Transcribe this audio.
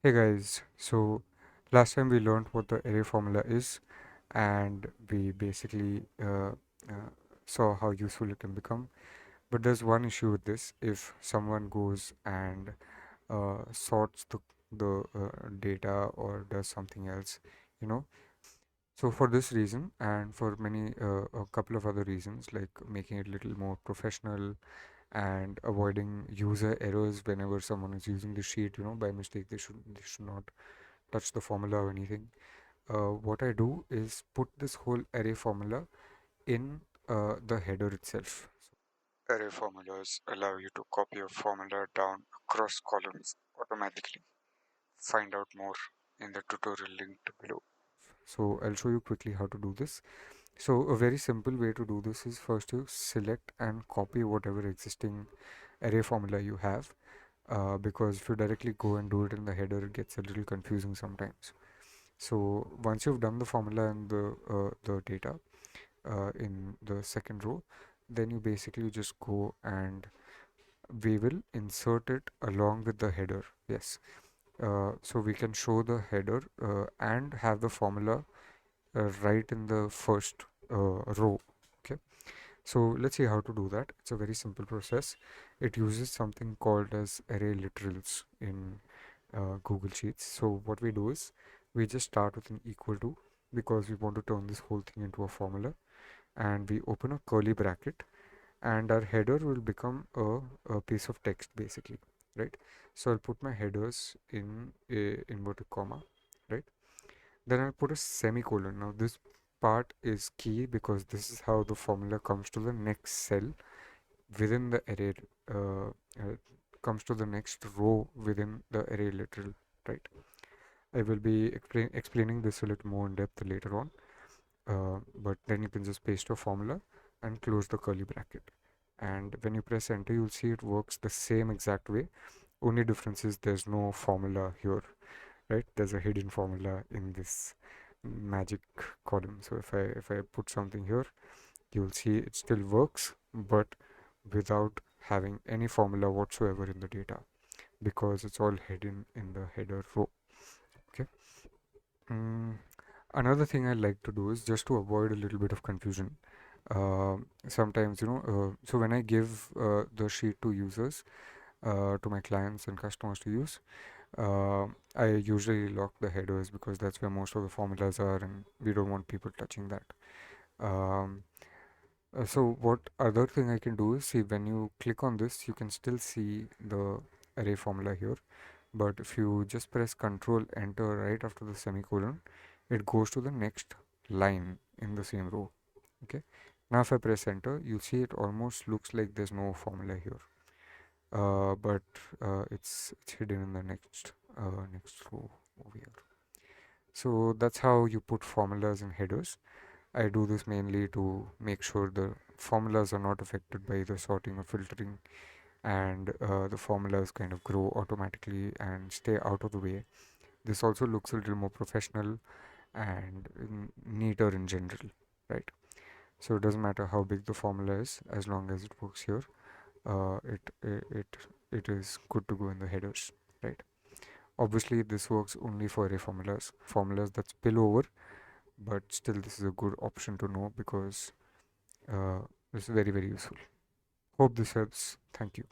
Hey guys, so last time we learned what the array formula is, and we basically saw how useful it can become. But there's one issue with this: if someone goes and sorts the data or does something else, you know. So for this reason, and for many a couple of other reasons, like making it a little more professional and avoiding user errors whenever someone is using the sheet, by mistake, they should not touch the formula or anything. What I do is put this whole array formula in the header itself. Array formulas allow you to copy a formula down across columns automatically. Find out more in the tutorial linked below. So I'll show you quickly how to do this. So a very simple way to do this is first you select and copy whatever existing array formula you have, because if you directly go and do it in the header, it gets a little confusing sometimes. So once you've done the formula and the data in the second row, then you basically just go and we will insert it along with the header. Yes. So we can show the header and have the formula right in the first row. Okay. So let's see how to do that. It's a very simple process. It uses something called as array literals in Google Sheets. So what we do is we just start with an equal to, because we want to turn this whole thing into a formula, and we open a curly bracket, and our header will become a piece of text basically, right? So I'll put my headers in a inverted comma, right? Then I'll put a semicolon. Now this part is key because this is how the formula comes to the next cell within the array, comes to the next row within the array literal, right? I will be explaining this a little more in depth later on, but then you can just paste your formula and close the curly bracket. And when you press enter, you'll see it works the same exact way. Only difference is there's no formula here, right? There's a hidden formula in this magic column. So if I put something here, you'll see it still works, but without having any formula whatsoever in the data, because it's all hidden in the header row. Okay. Another thing I like to do is just to avoid a little bit of confusion. Sometimes, so when I give the sheet to users, to my clients and customers to use, I usually lock the headers because that's where most of the formulas are, and we don't want people touching that. Um, so what other thing I can do is, see, when you click on this, you can still see the array formula here, but if you just press Control Enter right after the semicolon, it goes to the next line in the same row. Okay. Now if I press enter, you see it almost looks like there's no formula here, but it's hidden in the next row over here. So that's how you put formulas in headers. I do this mainly to make sure the formulas are not affected by the sorting or filtering, and the formulas kind of grow automatically and stay out of the way. This also looks a little more professional and neater in general, right? So it doesn't matter how big the formula is, as long as it works here, it is good to go in the headers, right? Obviously this works only for array formulas that spill over, but still this is a good option to know because it's very, very useful. Hope this helps. Thank you.